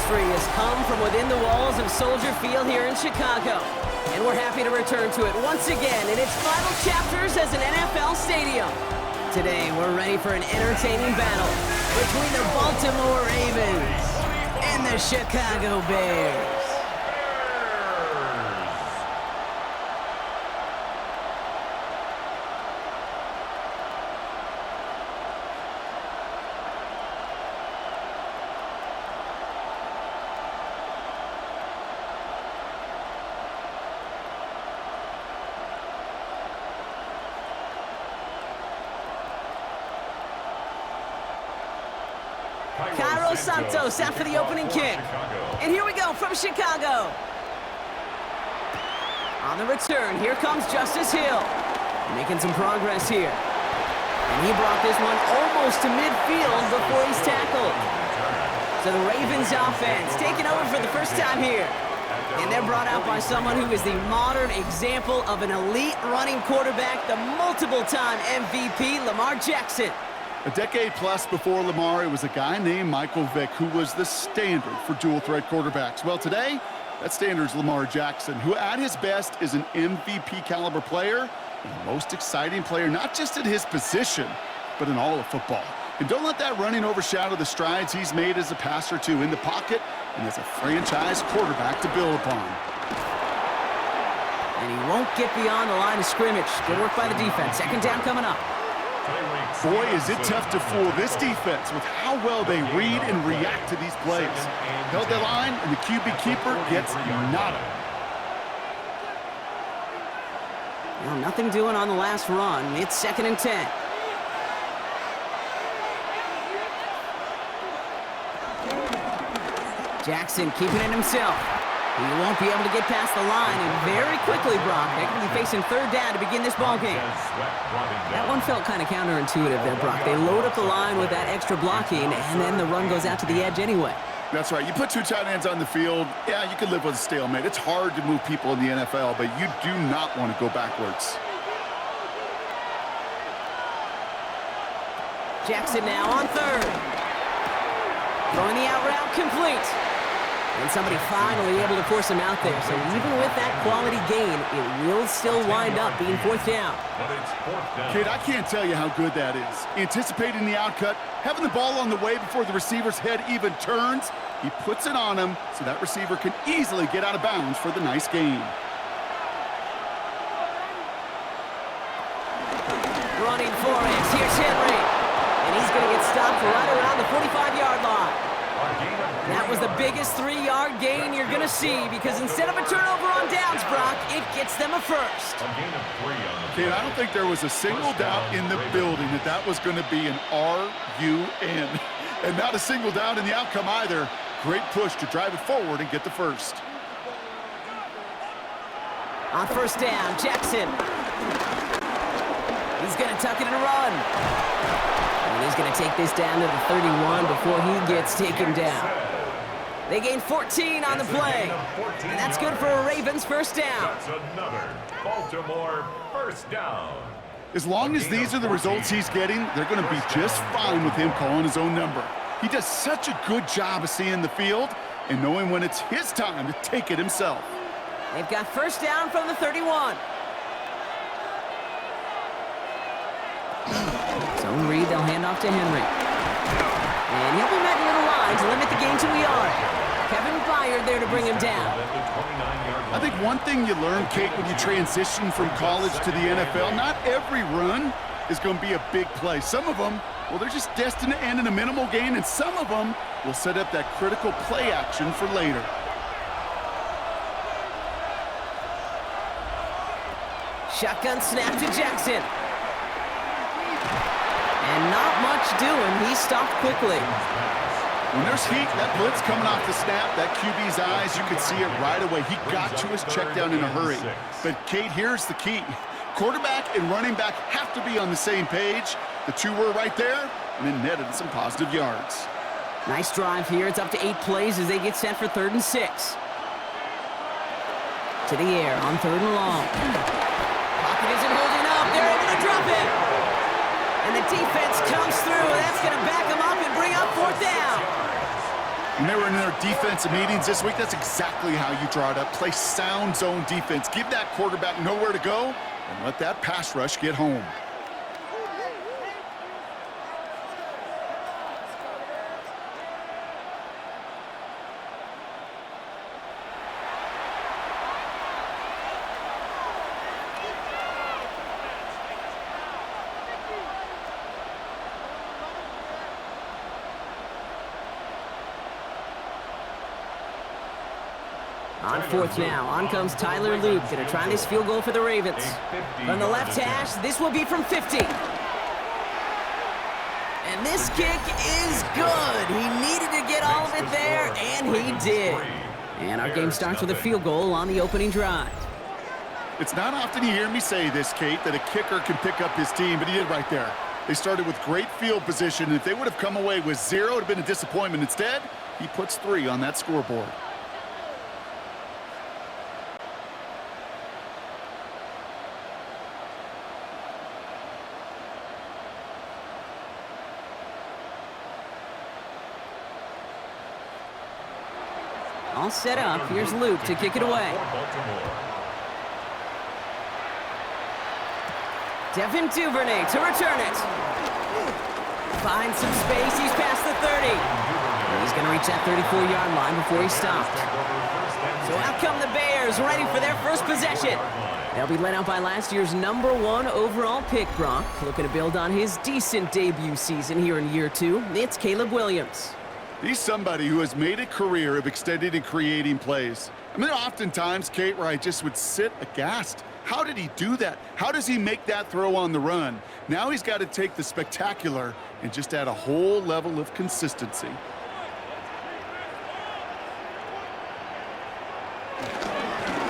history has come from within the walls of Soldier Field here in Chicago. And we're happy to return to it once again in its final chapters as an NFL stadium. Today, we're ready for an entertaining battle between the Baltimore Ravens and the Chicago Bears. Cairo Santos out for the opening kick. And here we go from Chicago. On the return, here comes Justice Hill. Making some progress here. And he brought this one almost to midfield before he's tackled. So the Ravens offense taking over for the first time here. And they're brought out by someone who is the modern example of an elite running quarterback, the multiple-time MVP, Lamar Jackson. A decade plus before Lamar, it was a guy named Michael Vick who was the standard for dual-threat quarterbacks. Well, today, that standard is Lamar Jackson, who at his best is an MVP-caliber player and the most exciting player, not just at his position, but in all of football. And don't let that running overshadow the strides he's made as a passer, too, in the pocket and as a franchise quarterback to build upon. And he won't get beyond the line of scrimmage. Good work by the defense. Second down coming up. Boy, is it tough to fool this defense with how well they read and react to these plays. Held that line, and the QB keeper gets nada. Well, nothing doing on the last run. It's 2nd and 10. Jackson keeping it himself. He won't be able to get past the line, and very quickly, Brock, they're going to be facing 3rd down to begin this ballgame. That one felt kind of counterintuitive there, Brock. They load up the line with that extra blocking, and then the run goes out to the edge anyway. That's right. You put 2 tight ends on the field, yeah, you can live with a stalemate. It's hard to move people in the NFL, but you do not want to go backwards. Jackson now on 3rd. Throwing the out route complete. And somebody finally able to force him out there. So even with that quality gain, it will still wind up being 4th down. Kid, I can't tell you how good that is. Anticipating the outcut, having the ball on the way before the receiver's head even turns, he puts it on him so that receiver can easily get out of bounds for the nice gain. Running for it. Here's Henry. And he's going to get stopped right around the 45-yard line. That was the biggest 3-yard gain you're going to see because instead of a turnover on downs, Brock, it gets them a first. Kid, I don't think there was a single doubt in the building that that was going to be an RUN. And not a single doubt in the outcome either. Great push to drive it forward and get the first. On 1st down, Jackson. He's going to tuck it and run. And he's going to take this down to the 31 before he gets taken down. They gain 14 on the play. And that's good for a Ravens 1st down. That's another Baltimore 1st down. As long as these are the results he's getting, they're going to be just fine with him calling his own number. He does such a good job of seeing the field and knowing when it's his time to take it himself. They've got 1st down from the 31. Zone read, they'll hand off to Henry. And he'll be met near the line to limit the gain to a yard. Kevin Byard there to bring him down. I think one thing you learn, Kate, when you transition from college to the NFL, not every run is going to be a big play. Some of them, well, they're just destined to end in a minimal gain, and some of them will set up that critical play action for later. Shotgun snap to Jackson. And not much doing. He stopped quickly. When there's heat, that blitz coming off the snap, that QB's eyes, you could see it right away. He got to his check down in a hurry. But, Kate, here's the key. Quarterback and running back have to be on the same page. The two were right there, and it netted some positive yards. Nice drive here. It's up to 8 plays as they get set for 3rd and 6. To the air on 3rd and long. Pocket isn't holding up. They're able to drop it. And the defense comes through. That's going to back them up and bring up 4th down. When they were in their defensive meetings this week, that's exactly how you draw it up. Play sound zone defense. Give that quarterback nowhere to go and let that pass rush get home. On fourth now, on comes Tyler Luke, gonna try this field goal for the Ravens. From the left hash, this will be from 50. And this kick is good. He needed to get all of it there, and he did. And our game starts with a field goal on the opening drive. It's not often you hear me say this, Kate, that a kicker can pick up his team, but he did right there. They started with great field position, and if they would have come away with 0, it would have been a disappointment. Instead, he puts 3 on that scoreboard. All set up. Here's Luke to kick it away. Devin Duvernay to return it. Finds some space. He's past the 30. He's going to reach that 34-yard line before he stopped. So out come the Bears, ready for their first possession. They'll be led out by last year's #1 overall pick, Brock. Looking to build on his decent debut season here in year 2. It's Caleb Williams. He's somebody who has made a career of extending and creating plays. I mean, oftentimes, Kate, where I just would sit aghast. How did he do that? How does he make that throw on the run? Now he's got to take the spectacular and just add a whole level of consistency.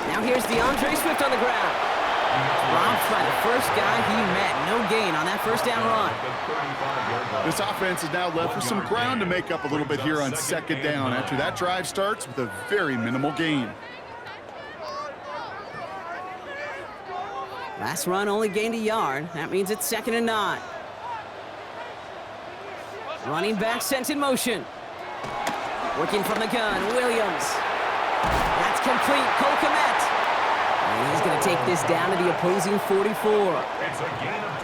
Now here's DeAndre Swift on the ground. Robbed by the first guy he met. No gain on that first down run. This offense is now left with some ground to make up a little bit here on second down after that drive starts with a very minimal gain. Last run only gained a yard. That means it's 2nd and 9. Running back sent in motion. Working from the gun, Williams. That's complete. Cole Kmet. And he's going to take this down to the opposing 44.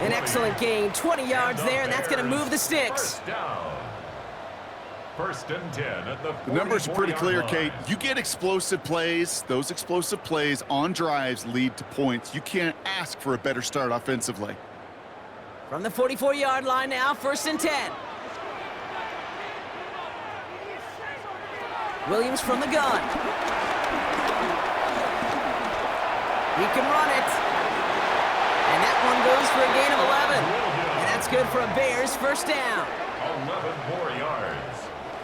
An excellent gain. 20 yards there, and that's going to move the sticks. First and 10 at the numbers are pretty clear, Kate. You get explosive plays. Those explosive plays on drives lead to points. You can't ask for a better start offensively. From the 44-yard line now, 1st and 10. Williams from the gun. He can run it. And that one goes for a gain of 11. And that's good for a Bears first down. 11 more yards.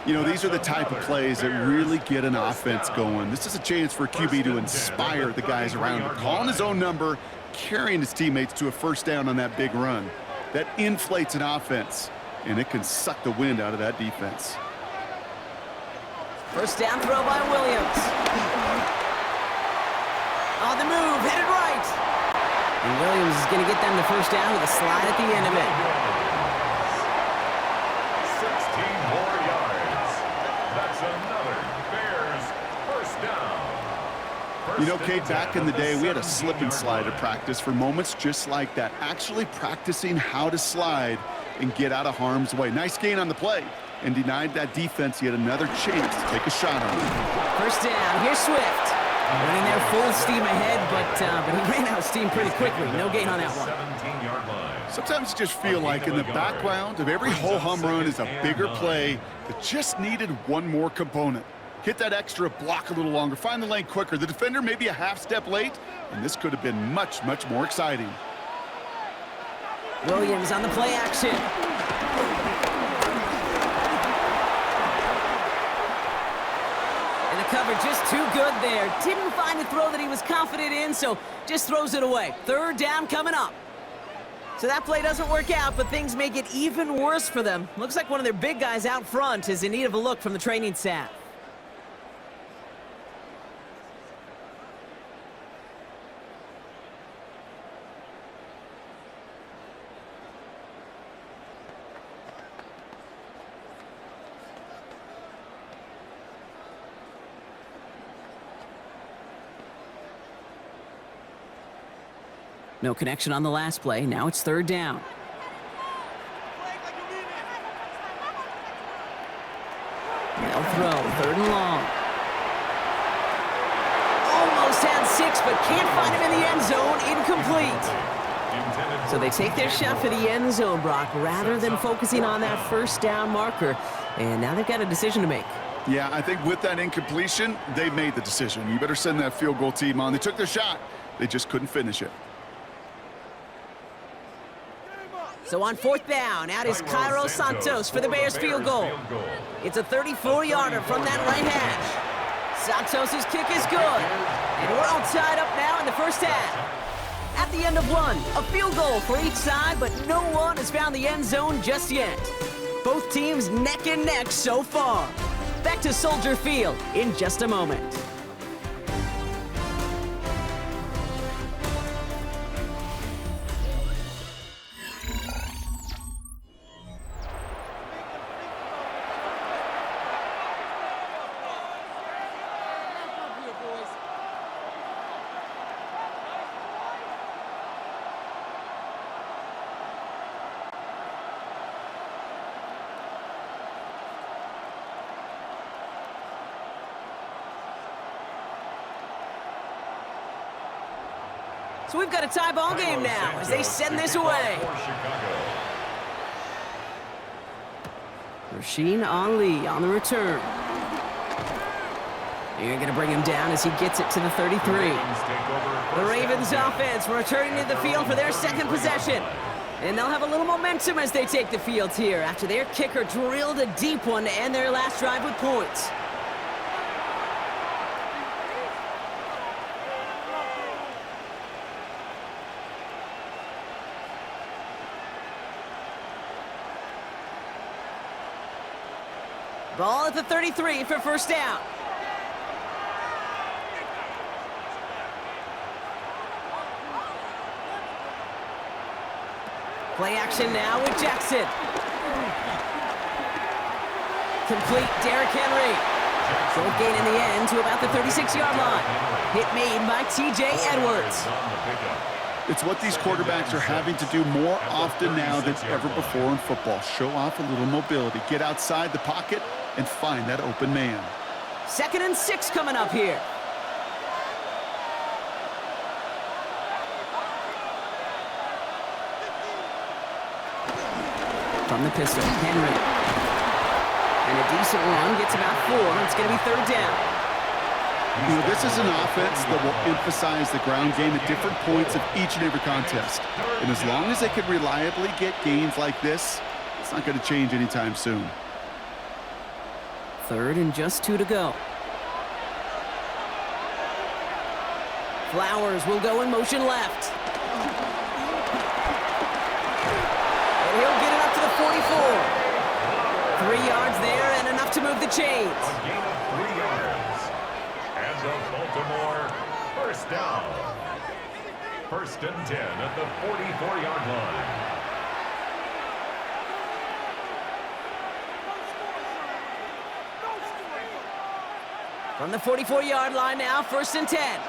You know, these are the type of plays that really get an offense going. This is a chance for QB to inspire the guys around him. Calling his own number, carrying his teammates to a first down on that big run. That inflates an offense, and it can suck the wind out of that defense. First down throw by Williams. On the move, headed right. And Williams is going to get them the first down with a slide at the end of it. 16 more yards. That's another Bears first down. You know, Kate, back in the day, we had a slip and slide at practice for moments just like that. Actually practicing how to slide and get out of harm's way. Nice gain on the play. And denied that defense yet another chance to take a shot on it. First down, here's Swift. Running there full steam ahead, but he ran out of steam pretty quickly. No gain on that one. 17-yard line. Sometimes you just feel like in the background of every ho-hum run is a bigger play that just needed one more component. Hit that extra block a little longer, find the lane quicker. The defender may be a half step late, and this could have been much, much more exciting. Williams on the play action. Cover just too good there. Didn't find the throw that he was confident in, so just throws it away. 3rd down coming up. So that play doesn't work out, but things make it even worse for them. Looks like one of their big guys out front is in need of a look from the training staff. No connection on the last play. Now it's third down. They'll throw. Third and long. Almost had 6, but can't find him in the end zone. Incomplete. So they take their shot for the end zone, Brock, rather than focusing on that first down marker. And now they've got a decision to make. Yeah, I think with that incompletion, they made the decision. You better send that field goal team on. They took their shot. They just couldn't finish it. So on fourth down, out is Cairo Santos for the Bears field goal. It's a 34-yarder from that right hash. Santos' kick is good. And we're all tied up now in the first half. At the end of one, a field goal for each side, but no one has found the end zone just yet. Both teams neck and neck so far. Back to Soldier Field in just a moment. So we've got a tie ball game now as they send this away. Rasheen Ali on the return. You're going to bring him down as he gets it to the 33. The Ravens offense returning to the field for their second possession. And they'll have a little momentum as they take the field here after their kicker drilled a deep one to end their last drive with points. Ball at the 33 for first down. Play action now with Jackson. Complete Derrick Henry. Short gain in the end to about the 36-yard line. Hit made by T.J. Edwards. It's what these quarterbacks are having to do more often now than ever before in football. Show off a little mobility. Get outside the pocket and find that open man. 2nd and 6 coming up here. From the pistol, Henry. And a decent run, gets about 4. It's going to be third down. You know, this is an offense that will emphasize the ground game at different points of each and every contest. And as long as they can reliably get gains like this, it's not going to change anytime soon. 3rd and just 2 to go. Flowers will go in motion left. And he'll get it up to the 44. 3 yards there and enough to move the chains. A gain of 3 yards. And the Baltimore first down. 1st and 10 at the 44-yard line. From the 44-yard line now, 1st and 10.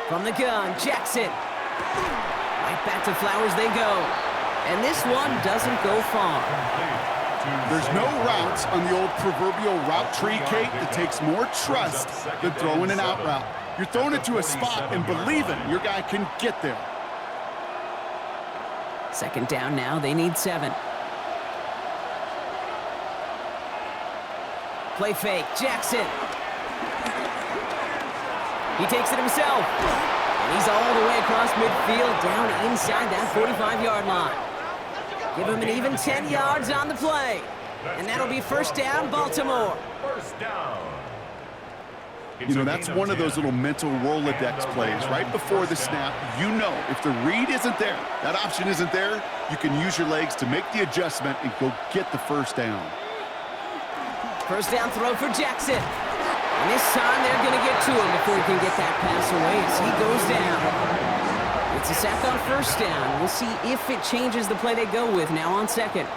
From the gun, Jackson. Right back to Flowers they go. And this one doesn't go far. There's no routes on the old proverbial route tree, Kate, that takes more trust than throwing an out route. You're throwing it to a spot and believing your guy can get there. 2nd down now, they need 7. Play fake, Jackson. He takes it himself. And he's all the way across midfield, down inside that 45-yard line. Give him an even 10 yards on the play. And that'll be first down, Baltimore. First down. You know, that's one of those little mental Rolodex plays. Right before the snap, you know if the read isn't there, that option isn't there, you can use your legs to make the adjustment and go get the first down. First down throw for Jackson. And this time they're going to get to him before he can get that pass away as he goes down. It's a sack on first down. We'll see if it changes the play they go with now on 2nd.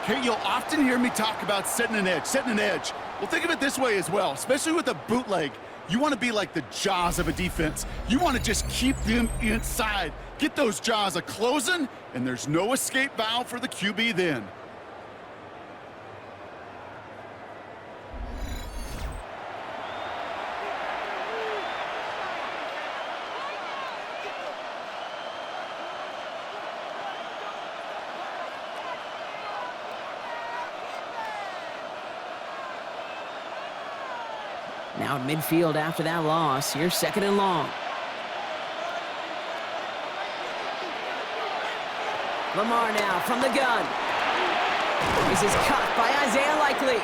Kate, you'll often hear me talk about setting an edge, setting an edge. Well, think of it this way as well, especially with a bootleg. You want to be like the jaws of a defense. You want to just keep them inside. Get those jaws a-closing, and there's no escape valve for the QB then. Now at midfield after that loss. Here's 2nd and long. Lamar now from the gun. This is caught by Isaiah Likely.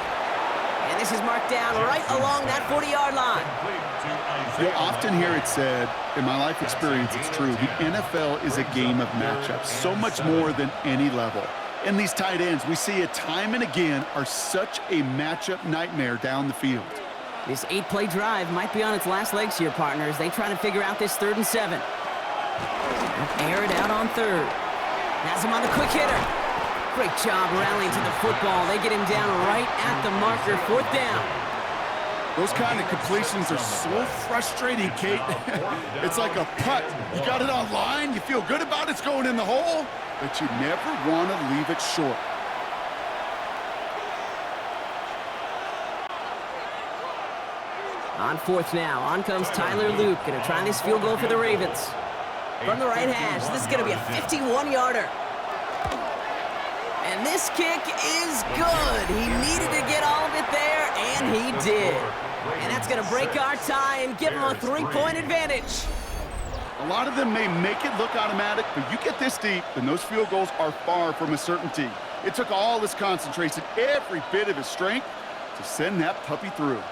And this is marked down right along that 40-yard line. You'll often hear it said, in my life experience, it's true, the NFL is a game of matchups, so much more than any level. And these tight ends, we see it time and again, are such a matchup nightmare down the field. This 8-play drive might be on its last legs here, partners. They try to figure out this 3rd and 7. Air it out on 3rd. Has him on the quick hitter. Great job rallying to the football. They get him down right at the marker, 4th down. Those kind of completions are so frustrating, Kate. It's like a putt. You got it on line, you feel good about it's going in the hole, but you never want to leave it short. On 4th now, on comes Tyler Luke. Gonna try this field goal for the Ravens. From the right hash, this is gonna be a 51-yarder. And this kick is good. He needed to get all of it there, and he did. And that's gonna break our tie and give him a 3-point advantage. A lot of them may make it look automatic, but you get this deep, and those field goals are far from a certainty. It took all his concentration, every bit of his strength, to send that puppy through.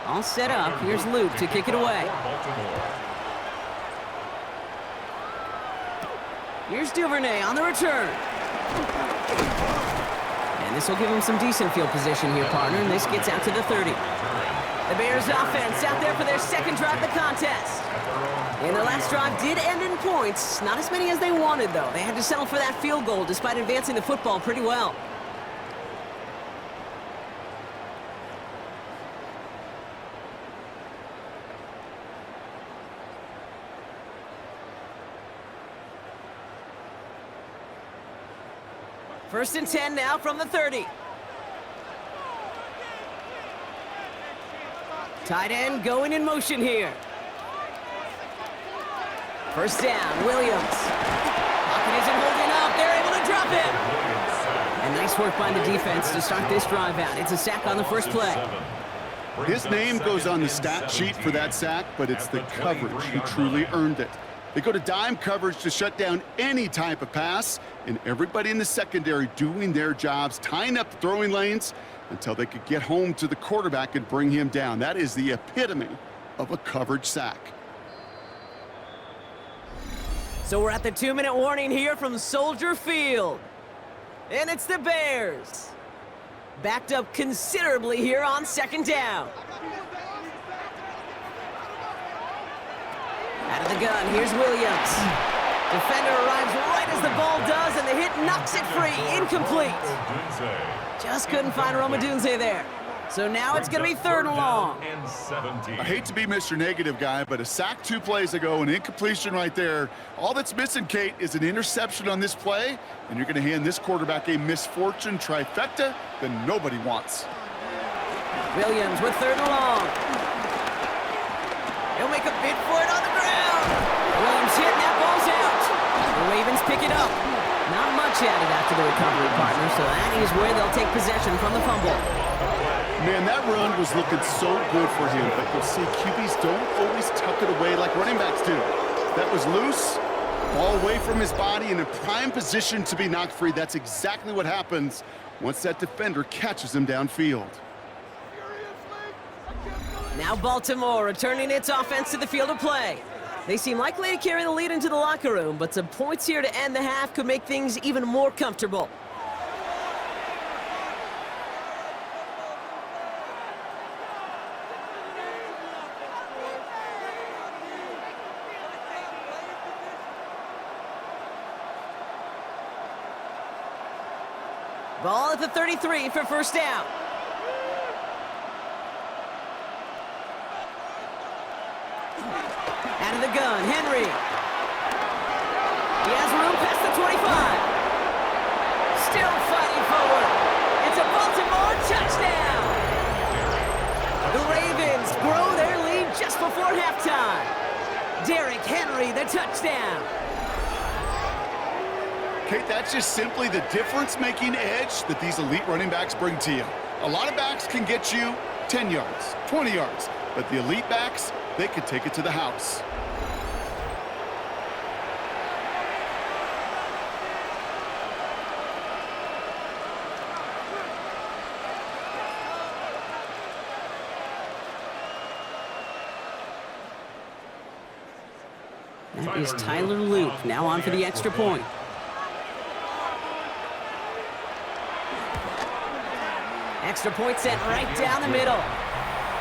All set up. Here's Luke to kick it away. Here's Duvernay on the return. And this will give him some decent field position here, partner, and this gets out to the 30. The Bears offense out there for their 2nd drive of the contest. And their last drive did end in points. Not as many as they wanted, though. They had to settle for that field goal despite advancing the football pretty well. First and 10 now from the 30. Tight end going in motion here. First down, Williams. Pocket isn't holding up. They're able to drop it. And nice work by the defense to start this drive out. It's a sack on the first play. His name goes on the stat sheet for that sack, but it's the coverage who truly earned it. They go to dime coverage to shut down any type of pass, and everybody in the secondary doing their jobs, tying up the throwing lanes until they could get home to the quarterback and bring him down. That is the epitome of a coverage sack. So we're at the 2-minute warning here from Soldier Field. And it's the Bears. Backed up considerably here on 2nd down. Out of the gun, here's Williams. Defender arrives right as the ball does, and the hit knocks it free. Incomplete. Just couldn't find Romadunze there. So now it's going to be 3rd and long. I hate to be Mr. Negative guy, but a sack 2 plays ago, an incompletion right there. All that's missing, Kate, is an interception on this play, and you're going to hand this quarterback a misfortune trifecta that nobody wants. Williams with 3rd and long. He'll make a bid for it on the ground. Williams hit, and that ball's out. The Ravens pick it up. Not much added after the recovery, partner, so that is where they'll take possession from the fumble. Man, that run was looking so good for him, but you'll see QBs don't always tuck it away like running backs do. That was loose, ball away from his body, and in prime position to be knocked free. That's exactly what happens once that defender catches him downfield. Now Baltimore returning its offense to the field of play. They seem likely to carry the lead into the locker room, but some points here to end the half could make things even more comfortable. Ball at the 33 for first down. Out of the gun, Henry. He has room past the 25. Still fighting forward. It's a Baltimore touchdown. The Ravens grow their lead just before halftime. Derrick Henry, the touchdown. Kate, that's just simply the difference-making edge that these elite running backs bring to you. A lot of backs can get you 10 yards, 20 yards, but the elite backs, they could take it to the house. That is Tyler Luke, now on for the extra point. Extra point set right down the middle.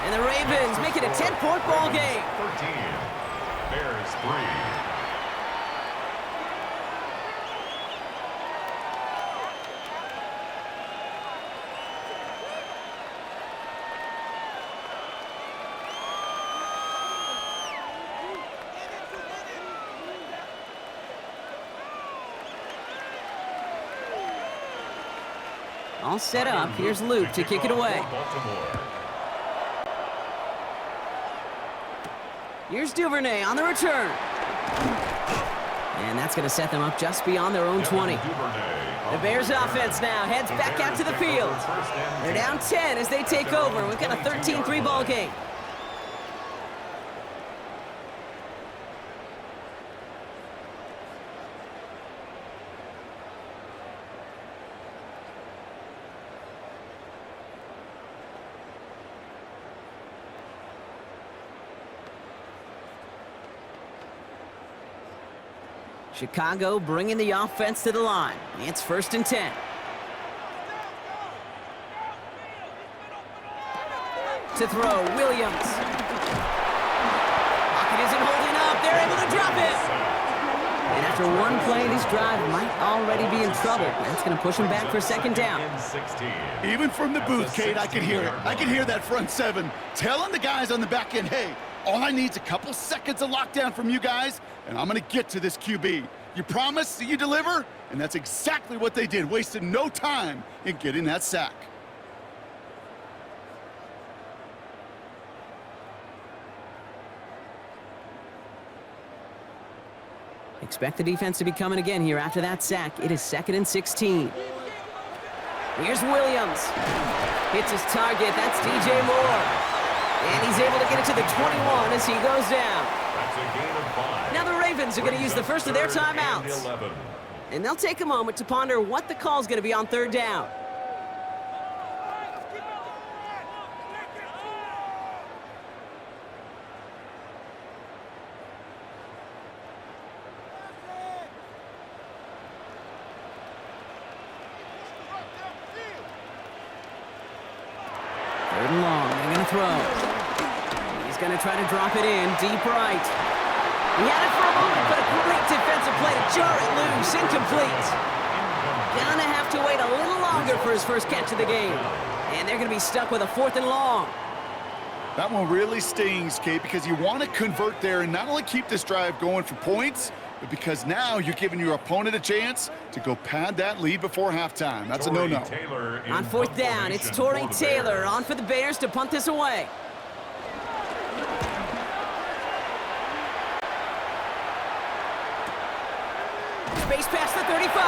And the Ravens make it a 10-point ball game. 13. Bears 3. All set up. Here's Luke to kick it away. Here's Duvernay on the return. And that's going to set them up just beyond their own 20. The Bears offense now heads back out to the field. They're down 10 as they take over. We've got a 13-3 ball game. Chicago bringing the offense to the line. It's 1st and 10. To throw, Williams. Pocket isn't holding up. They're able to drop it. And after one play, this drive might already be in trouble. That's going to push him back for 2nd down. Even from the booth, Kate, I can hear it. I can hear that front seven telling the guys on the back end, hey, all I need is a couple seconds of lockdown from you guys, and I'm going to get to this QB. You promise that you deliver? And that's exactly what they did, wasted no time in getting that sack. Expect the defense to be coming again here after that sack. It is 2nd and 16. Here's Williams. Hits his target. That's DJ Moore. And he's able to get it to the 21 as he goes down. That's a gain of 5. Now the Ravens are going to use the first of their timeouts. And they'll take a moment to ponder what the call is going to be on 3rd down. Third and long. They're going to throw. He's going to try to drop it in deep right. He had it for a moment, but a great defensive play to jar it loose. Incomplete. Gonna have to wait a little longer for his first catch of the game. And they're going to be stuck with a 4th and long. That one really stings, Kate, because you want to convert there and not only keep this drive going for points, but because now you're giving your opponent a chance to go pad that lead before halftime. That's a no-no. On 4th down, it's Torrey Taylor on for the Bears to punt this away. Space past the 35.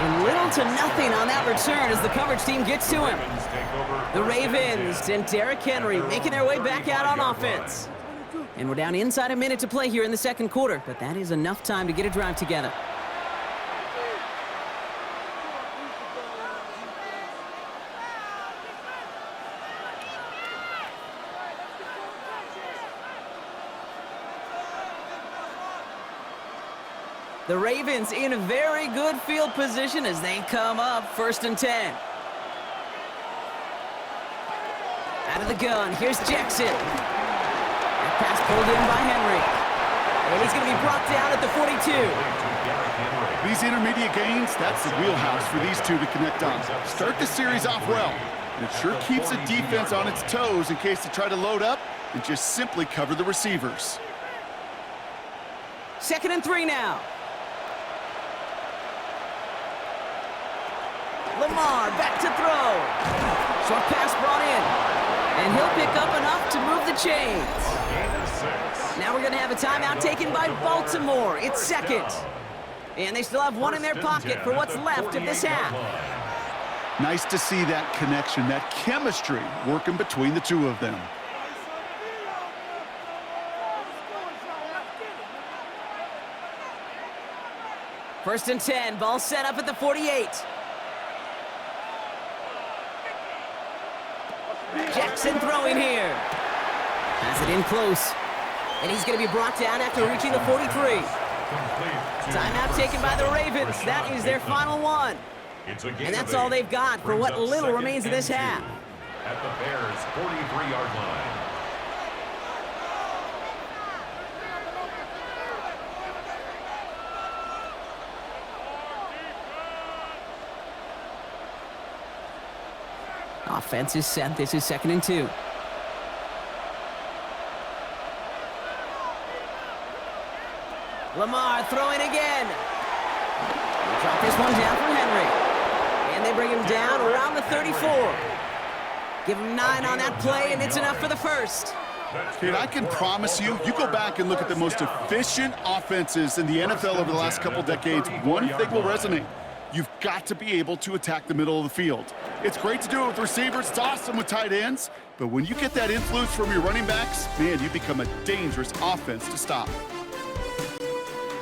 And little to nothing on that return as the coverage team gets to him. The Ravens and Derrick Henry making their way back out on offense. And we're down inside a minute to play here in the 2nd quarter, but that is enough time to get a drive together. The Ravens in a very good field position as they come up 1st and 10. Out of the gun, here's Jackson. That pass pulled in by Henry. And he's going to be brought down at the 42. These intermediate gains, that's the wheelhouse for these two to connect on. Start the series off well, and it sure keeps the defense on its toes in case they try to load up and just simply cover the receivers. 2nd and 3 now. Lamar back to throw. Short pass brought in. And he'll pick up enough to move the chains. Now we're going to have a timeout taken by Baltimore. It's 2nd. And they still have one in their pocket for what's left of this half. Nice to see that connection, that chemistry working between the two of them. First and 10, ball set up at the 48. Jackson throwing here. Has it in close. And he's going to be brought down after reaching the 43. Timeout taken by the Ravens. That is their final one. And that's all they've got for what little remains of this half. At the Bears' 43-yard line. Offense is set. This is 2nd and 2. Lamar throwing again. They drop this one down for Henry. And they bring him down around the 34. Give him 9 on that play, and it's enough for the first. Kate, I can promise you, you go back and look at the most efficient offenses in the NFL over the last couple decades, one thing will resonate. You've got to be able to attack the middle of the field. It's great to do it with receivers. It's awesome with tight ends. But when you get that influence from your running backs, man, you become a dangerous offense to stop.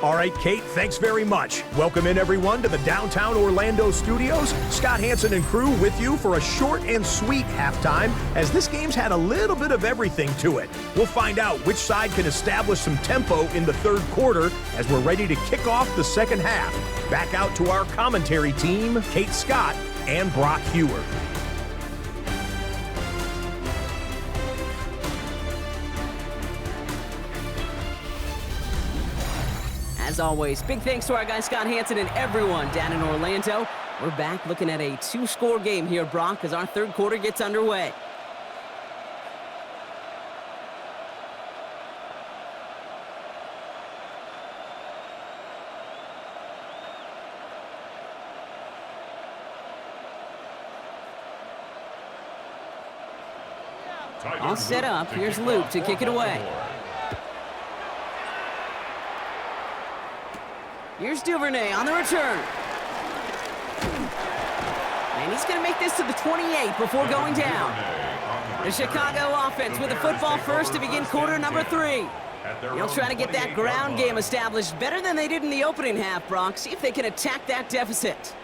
All right, Kate, thanks very much. Welcome in, everyone, to the downtown Orlando studios. Scott Hansen and crew with you for a short and sweet halftime, as this game's had a little bit of everything to it. We'll find out which side can establish some tempo in the third quarter as we're ready to kick off the second half. Back out to our commentary team, Kate Scott and Brock Hewer. As always, big thanks to our guy Scott Hansen and everyone down in Orlando. We're back looking at a 2-score game here, Brock, as our third quarter gets underway. All set up. Here's Luke to kick it away. Here's Duvernay on the return. And he's going to make this to the 28 before going down. The Chicago offense with the football first to begin quarter number 3. They'll try to get that ground game established better than they did in the opening half, Brock. See if they can attack that deficit.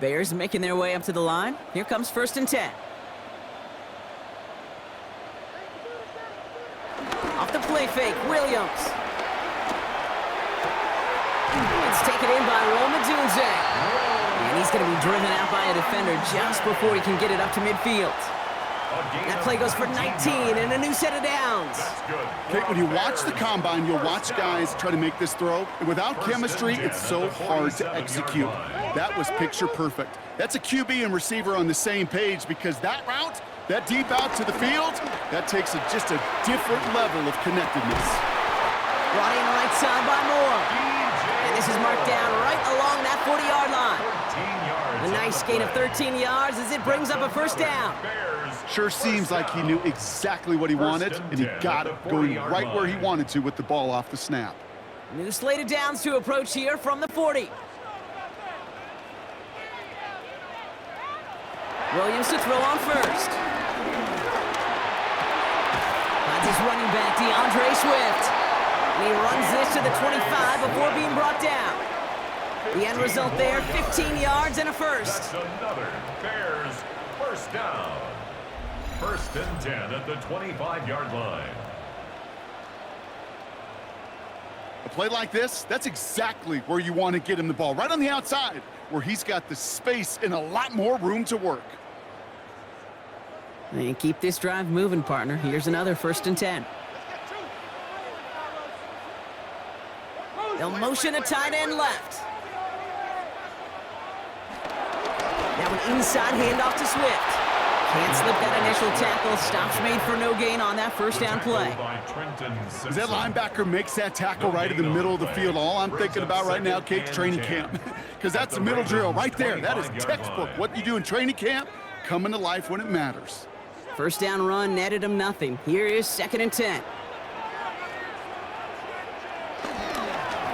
Bears making their way up to the line. Here comes 1st and 10. Off the play fake, Williams. It's taken in by Rome Odunze. And he's going to be driven out by a defender just before he can get it up to midfield. That play goes for 19 and a new set of downs. Okay, when you watch the combine, you'll watch guys try to make this throw. And without chemistry, it's so hard to execute. That was picture perfect. That's a QB and receiver on the same page, because that route, that deep out to the field, that takes just a different level of connectedness. Brought in right side by Moore. And this is marked down right along that 40-yard line. A nice gain of 13 yards as it brings up a first down. Sure seems like he knew exactly what he wanted, and he got it, going right where he wanted to with the ball off the snap. New slate of downs to approach here from the 40. Williams to throw on first. Finds his running back, DeAndre Swift. And he runs this to the 25 before being brought down. The end result there, 15 yards and a first. That's another Bears first down. 1st and 10 at the 25-yard line. A play like this, that's exactly where you want to get him the ball, right on the outside. where he's got the space and a lot more room to work. And keep this drive moving, partner. Here's another 1st and 10. They'll motion a tight end left. Now an inside handoff to Swift. Can't slip that initial tackle. Stops made for no gain on that 1st down play. As that linebacker makes that tackle right in the middle of the field, all I'm thinking about right now, Kate, training camp. Because that's the middle drill right there. That is textbook. What you do in training camp, coming to life when it matters. 1st down run netted him nothing. Here is 2nd and 10.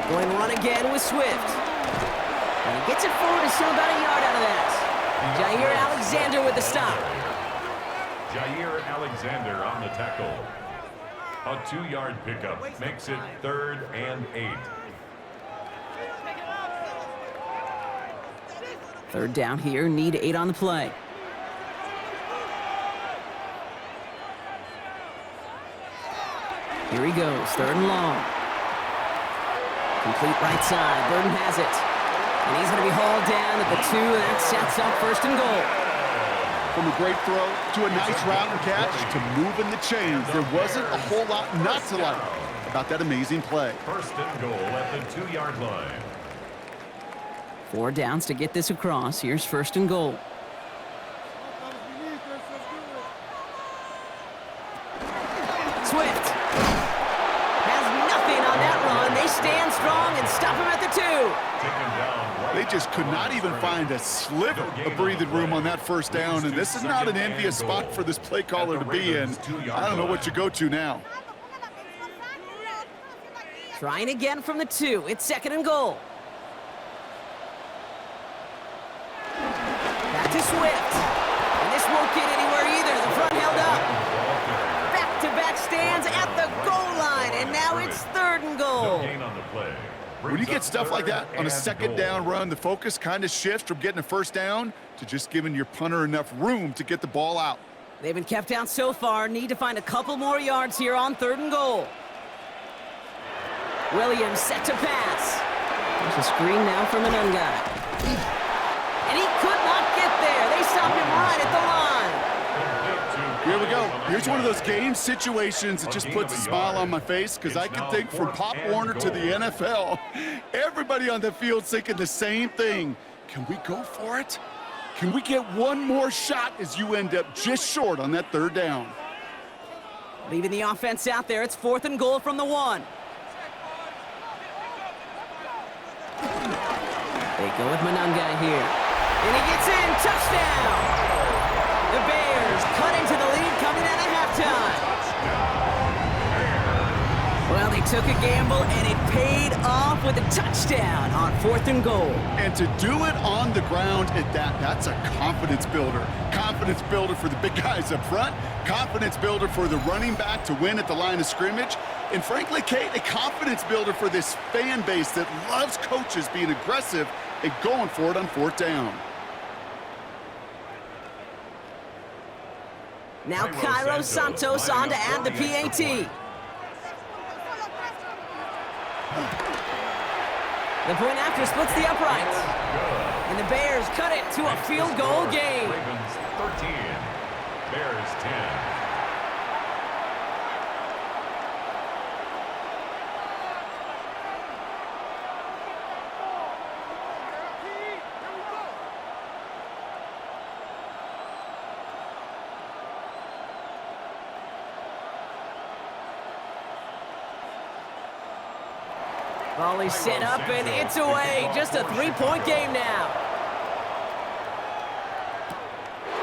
Going run again with Swift. And he gets it forward to still about a yard out of that. Jair Alexander with the stop. Jair Alexander on the tackle. A 2-yard pickup makes it 3rd and 8. 3rd down here, need 8 on the play. Here he goes, 3rd and long. Complete right side, Burton has it. And he's going to be hauled down at the 2, and that sets up 1st and goal. From a great throw to a nice route and catch to moving the chains, there wasn't a whole lot not to like about that amazing play. 1st and goal at the 2-yard line. 4 downs to get this across. Here's 1st and goal. Swift has nothing on that run. They stand strong and stop him at the 2. They just could not even find a sliver of breathing room on that 1st down, and this is not an envious spot for this play caller to be in. I don't know what you go to now. Trying again from the 2. It's 2nd and goal. Back to Swift. And this won't get anywhere either. The front held up. Back-to-back stands at the goal line, and now it's 3rd and goal. When you get stuff like that on a 2nd down run, the focus kind of shifts from getting a 1st down to just giving your punter enough room to get the ball out. They've been kept down so far. Need to find a couple more yards here on 3rd and goal. Williams set to pass. There's a screen now from Manunga. And he could not get there. They stopped him right at the line. Here we go. Here's one of those game situations that just puts a smile on my face, because I can think from Pop Warner to the NFL, everybody on the field's thinking the same thing. Can we go for it? Can we get one more shot as you end up just short on that 3rd down? Leaving the offense out there. It's 4th and goal from the 1. They go with Manunga here. And he gets in. Touchdown! The Bears cut into the lead coming out of halftime. Well, they took a gamble, and it paid off with a touchdown on 4th and goal. And to do it on the ground at that's a confidence builder. Confidence builder for the big guys up front. Confidence builder for the running back to win at the line of scrimmage. And frankly, Kate, a confidence builder for this fan base that loves coaches being aggressive and going for it on 4th down. Now Cairo Santos on to add the PAT. The point after splits the uprights. And the Bears cut it to a field goal game. Ravens 13, Bears 10. Volley set up, and it's away. Just a 3-point game now.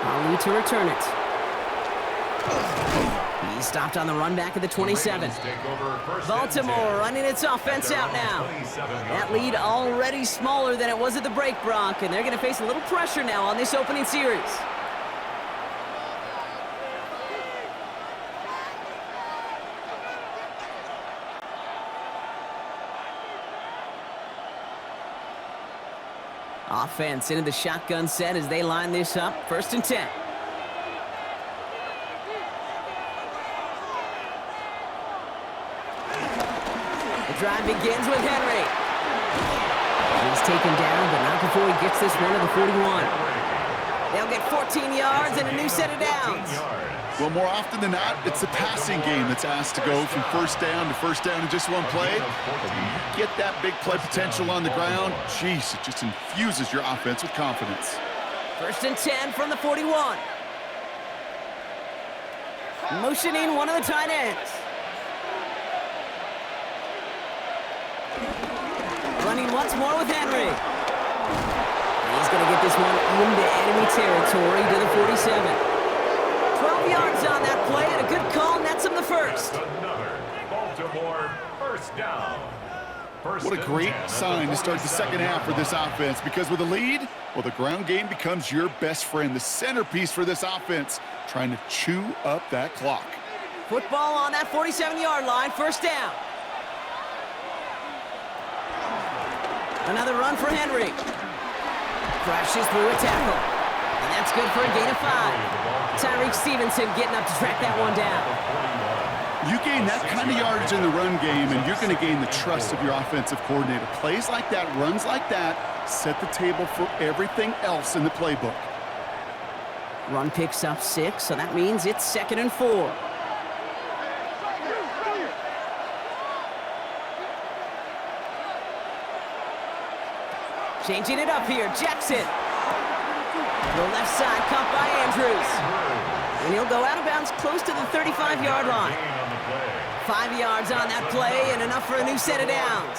Ali to return it. He stopped on the run back at the 27. Baltimore running its offense out now. That lead already smaller than it was at the break, Brock, and they're going to face a little pressure now on this opening series. Offense into the shotgun set as they line this up. 1st and 10. The drive begins with Henry. He He's taken down, but not before he gets this one to the 41. They'll get 14 yards and a new set of downs. Well, more often than not, it's the passing game that's asked to go from first down in just one play. But when you get that big play potential on the ground, geez, it just infuses your offense with confidence. 1st and 10 from the 41. Motioning one of the tight ends. Running once more with Henry. He's going to get this one into enemy territory to the 47. 12 yards on that play, and a good call nets him the first. Another Baltimore first down. What a great sign to start the second half for this offense, because with a lead, well, the ground game becomes your best friend, the centerpiece for this offense, trying to chew up that clock. Football on that 47-yard line, first down. Another run for Henry. Crashes through a tackle. And that's good for a gain of 5. Tyreek Stevenson getting up to track that one down. You gain that kind of yardage in the run game, and you're going to gain the trust of your offensive coordinator. Plays like that, runs like that, set the table for everything else in the playbook. Run picks up 6, so that means it's 2nd and 4. Changing it up here, Jackson. The left side caught by Andrews. And he'll go out of bounds close to the 35-yard line. 5 yards on that play and enough for a new set of downs.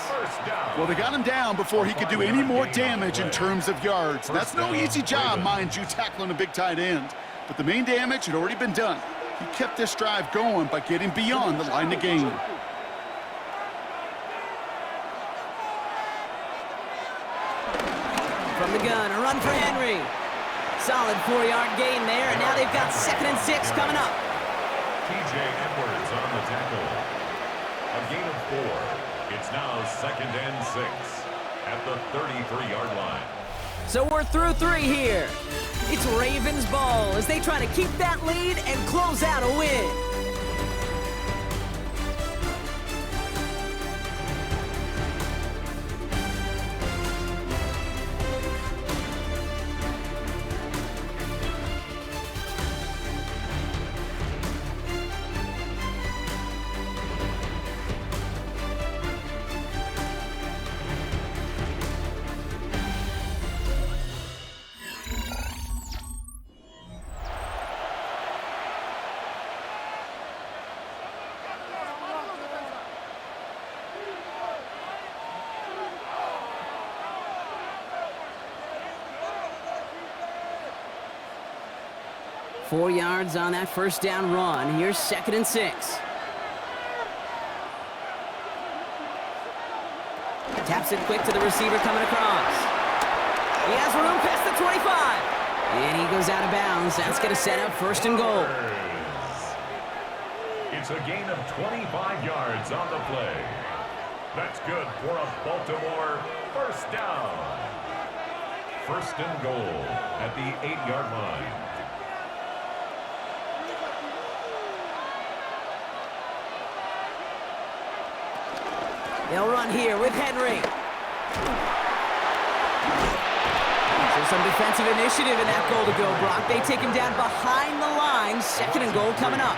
Well, they got him down before he could do any more damage in terms of yards. That's no easy job, mind you, tackling a big tight end. But the main damage had already been done. He kept this drive going by getting beyond the line of gain. From the gun, a run for Henry. Solid 4-yard gain there, and now they've got 2nd and 6 coming up. T.J. Edwards on the tackle. A gain of 4. It's now 2nd and 6 at the 33-yard line. So we're through 3 here. It's Ravens ball as they try to keep that lead and close out a win. Four yards on that first down run. Here's 2nd and 6. Taps it quick to the receiver coming across. He has room past the 25. And he goes out of bounds. That's going to set up 1st and goal. It's a gain of 25 yards on the play. That's good for a Baltimore first down. 1st and goal at the 8-yard line. They'll run here with Henry. So some defensive initiative in that goal to go, Brock. They take him down behind the line. 2nd and goal coming up.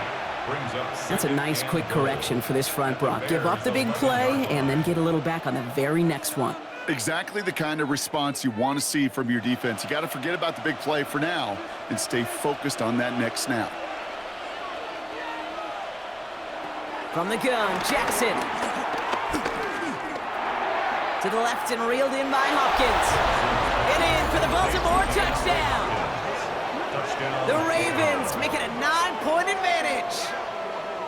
That's a nice quick correction for this front, Brock. Give up the big play and then get a little back on the very next one. Exactly the kind of response you want to see from your defense. You got to forget about the big play for now and stay focused on that next snap. From the gun, Jackson. To the left and reeled in by Hopkins. And in for the Baltimore touchdown. The Ravens make it a 9-point advantage.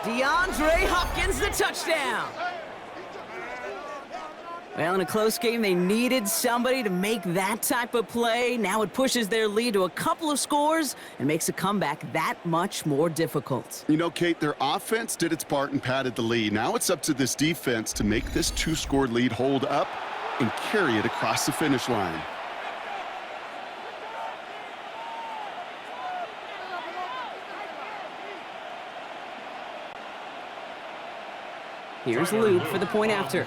DeAndre Hopkins, the touchdown. Well, in a close game, they needed somebody to make that type of play. Now it pushes their lead to a couple of scores and makes a comeback that much more difficult. You know, Kate, their offense did its part and padded the lead. Now it's up to this defense to make this 2-score lead hold up and carry it across the finish line. Here's Luke for the point after.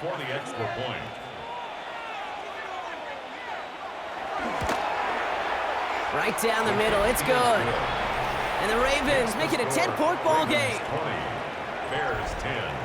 Right down the middle. It's good. And the Ravens make it a 10-point ball game. 20, Bears 10.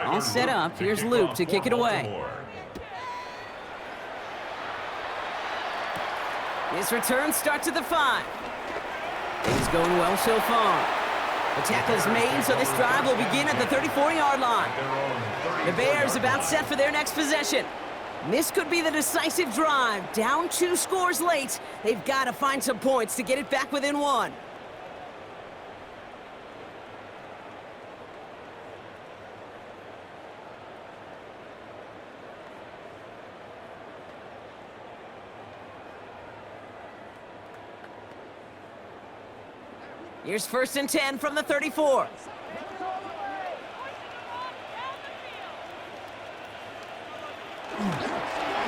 All set up. Here's Luke to kick it away. This return starts at the 5. Things going well so far. The tackle's made, so this drive will begin at the 34-yard line. The Bears about set for their next possession. This could be the decisive drive. Down 2 scores late. They've got to find some points to get it back within 1. Here's 1st and 10 from the 34.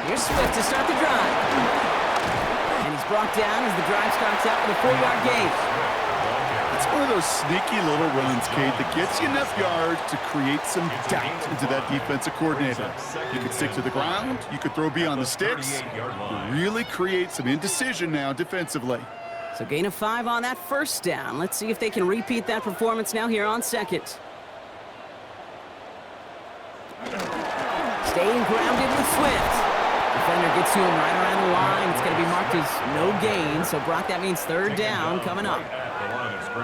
Here's Swift to start the drive. And he's brought down as the drive starts out with a 4-yard gain. It's one of those sneaky little runs, Kate, that gets you enough yards to create some doubt into that defensive coordinator. You could stick to the ground, you could throw beyond the sticks, really create some indecision now defensively. So gain of 5 on that 1st down. Let's see if they can repeat that performance now here on 2nd. Staying grounded with Swift. Defender gets to him right around the line. It's going to be marked as no gain. So, Brock, that means 3rd down coming up.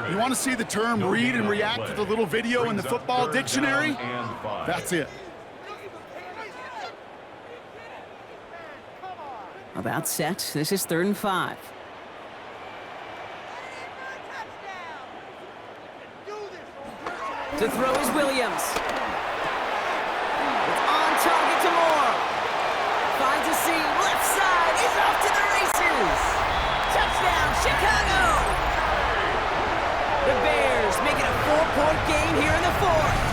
You want to see the term read and react with a little video in the football dictionary? That's it. About set. This is 3rd and 5. To throw is Williams. It's on target to Moore. Finds a seam. Left side is off to the races. Touchdown, Chicago. The Bears make it a 4-point game here in the 4th.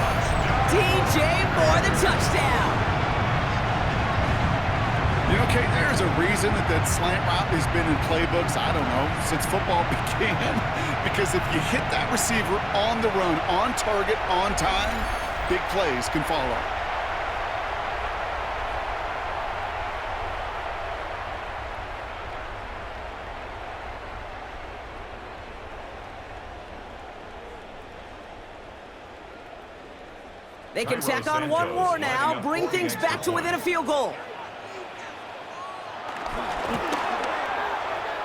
DJ Moore, the touchdown. You know, Kate, there's a reason that slant route has been in playbooks, I don't know, since football began. Because if you hit that receiver on the run, on target, on time, big plays can follow. They can tack on one more now, bring things back to within a field goal.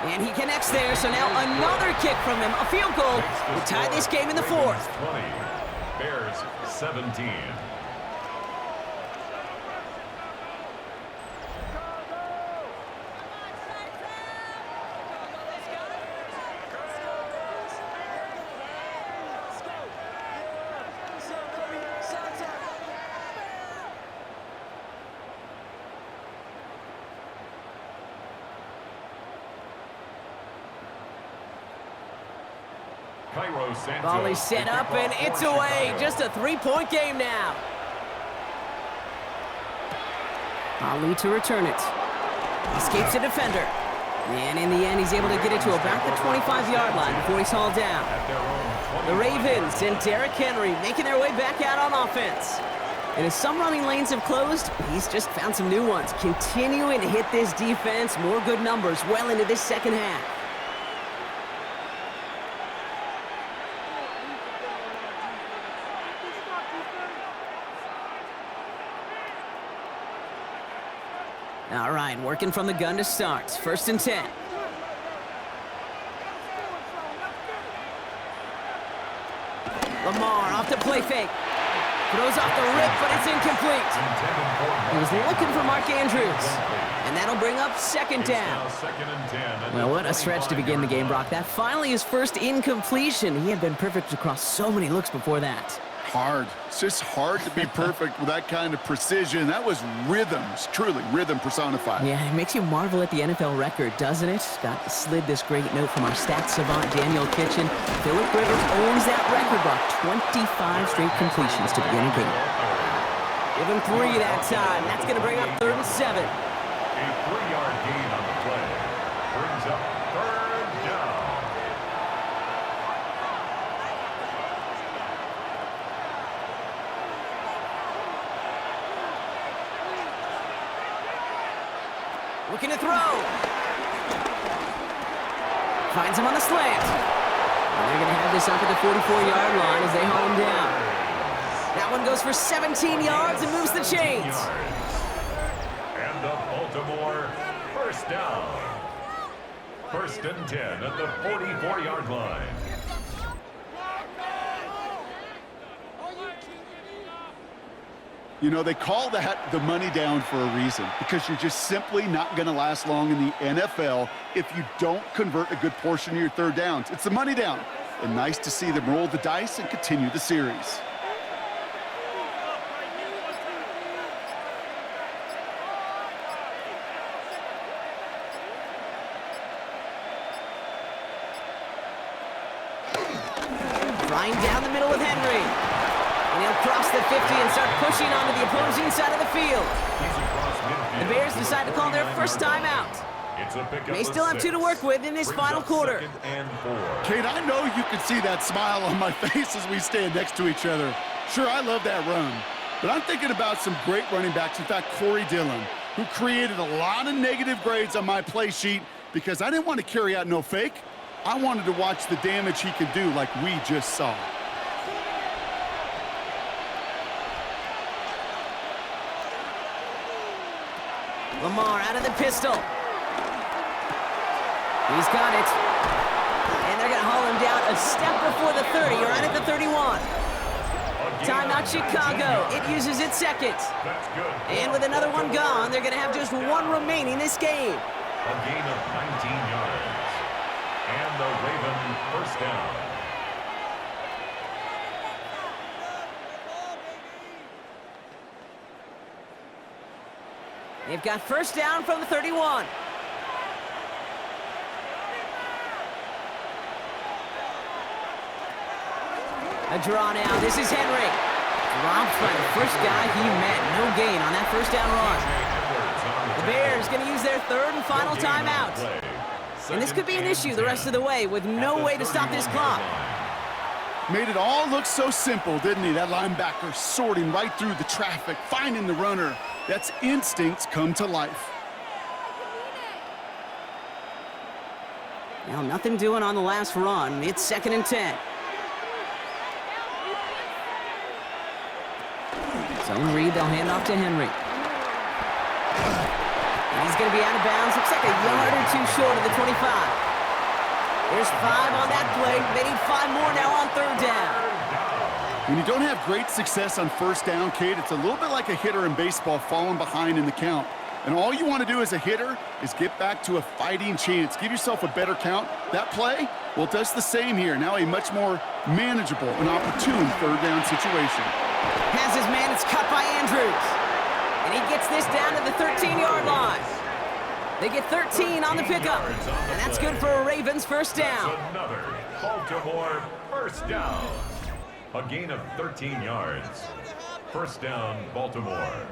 And he connects there, so now another kick from him. A field goal will tie this game in the 4th. 20, Bears 17. Volley set up, and it's away. Just a 3-point game now. Ali to return it. Escapes the defender. And in the end, he's able to get it to about the 25-yard line before he's hauled down. The Ravens and Derrick Henry making their way back out on offense. And as some running lanes have closed, he's just found some new ones. Continuing to hit this defense, more good numbers well into this 2nd half. All right, working from the gun to start. 1st and 10. Lamar off the play fake. Throws off the rip, but it's incomplete. He was looking for Mark Andrews. And that'll bring up 2nd down. Well, what a stretch to begin the game, Brock. That finally his first incompletion. He had been perfect across so many looks before that. Hard. It's just hard to be perfect with that kind of precision. That was rhythm. It's truly rhythm personified. Yeah, it makes you marvel at the NFL record, doesn't it? Scott slid this great note from our stats savant, Daniel Kitchen. Phillip Rivers owns that record by 25 straight completions to begin a game. Give him 3 that time. That's going to bring up 3rd and 7. A 3-yard gain on the play brings up 3rd down. Looking to throw. Finds him on the slant. And they're going to have this up at the 44-yard line as they haul him down. That one goes for 17 yards and moves the chains. And the Baltimore first down. 1st and 10 at the 44-yard line. You know, they call that the money down for a reason, because you're just simply not going to last long in the NFL if you don't convert a good portion of your 3rd downs. It's the money down. And nice to see them roll the dice and continue the series. Flying down the middle with Henry. And he'll cross the 50 and start pushing onto the opposing side of the field. The Bears decide to call their first timeout. They still have 2 to work with in this final quarter. Kate, I know you can see that smile on my face as we stand next to each other. Sure, I love that run. But I'm thinking about some great running backs. In fact, Corey Dillon, who created a lot of negative grades on my play sheet because I didn't want to carry out no fake. I wanted to watch the damage he could do like we just saw. Lamar out of the pistol. He's got it. And they're going to haul him down a step before the 30, or right at the 31. Timeout Chicago. It uses its second. And with another one gone, they're going to have just 1 remaining this game. A gain of 19 yards. And the Ravens first down. They've got first down from the 31. A draw now. This is Henry. Dropped by the first guy he met. No gain on that first down run. The Bears going to use their 3rd and final timeout. And this could be an issue the rest of the way with no way to stop this clock. Made it all look so simple, didn't he? That linebacker sorting right through the traffic, finding the runner. That's instincts come to life. Now, nothing doing on the last run. It's 2nd and 10. Zone read, they'll hand off to Henry. And he's going to be out of bounds. Looks like a yard or 2 short of the 25. There's 5 on that play. They need 5 more now on 3rd down. When you don't have great success on first down, Kate, it's a little bit like a hitter in baseball falling behind in the count. And all you want to do as a hitter is get back to a fighting chance. Give yourself a better count. That play, well, it does the same here. Now a much more manageable and opportune 3rd down situation. Has his man, it's cut by Andrews. And he gets this down to the 13-yard line. They get 13 on the pickup. And that's good for a Ravens first down. That's another Baltimore first down. A gain of 13 yards. First down, Baltimore.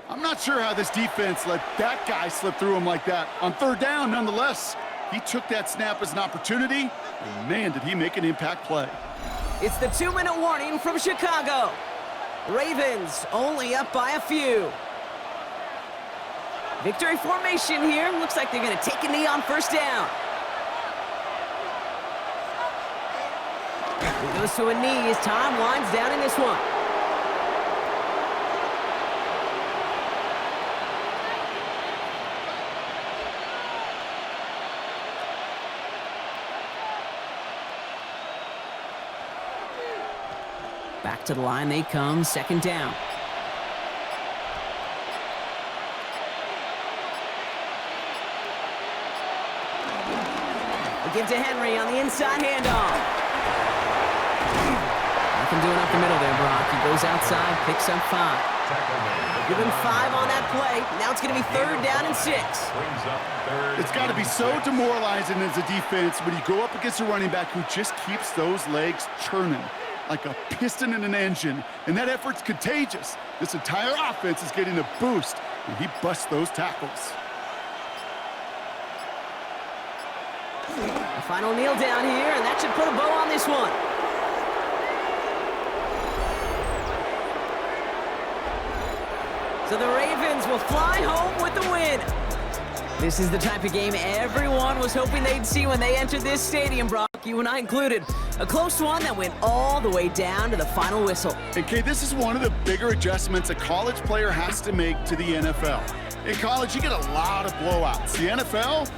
I'm not sure how this defense let that guy slip through him like that. On 3rd down, nonetheless, he took that snap as an opportunity, and man, did he make an impact play. It's the 2-minute warning from Chicago. Ravens only up by a few. Victory formation here. Looks like they're going to take a knee on first down. He goes to a knee as time winds down in this one. Back to the line they come, 2nd down. They give to Henry on the inside handoff. Nothing doing up the middle there, Brock? He goes outside, picks up 5. Give him 5 on that play. Now it's going to be 3rd down and 6. It's got to be so demoralizing as a defense when you go up against a running back who just keeps those legs churning like a piston in an engine, and that effort's contagious. This entire offense is getting a boost when he busts those tackles. A final kneel down here, and that should put a bow on this one. So the Ravens will fly home with the win. This is the type of game everyone was hoping they'd see when they entered this stadium, Brock, you and I included. A close one that went all the way down to the final whistle. And Kay, this is one of the bigger adjustments a college player has to make to the NFL. In college, you get a lot of blowouts. The NFL,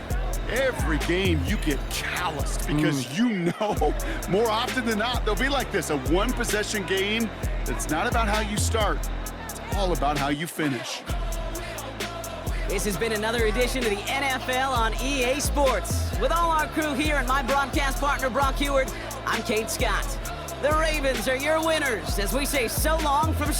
every game you get calloused because you know more often than not they'll be like this, a one-possession game that's not about how you start. It's all about how you finish. This has been another edition of the NFL on EA Sports. With all our crew here and my broadcast partner, Brock Heward, I'm Kate Scott. The Ravens are your winners as we say so long from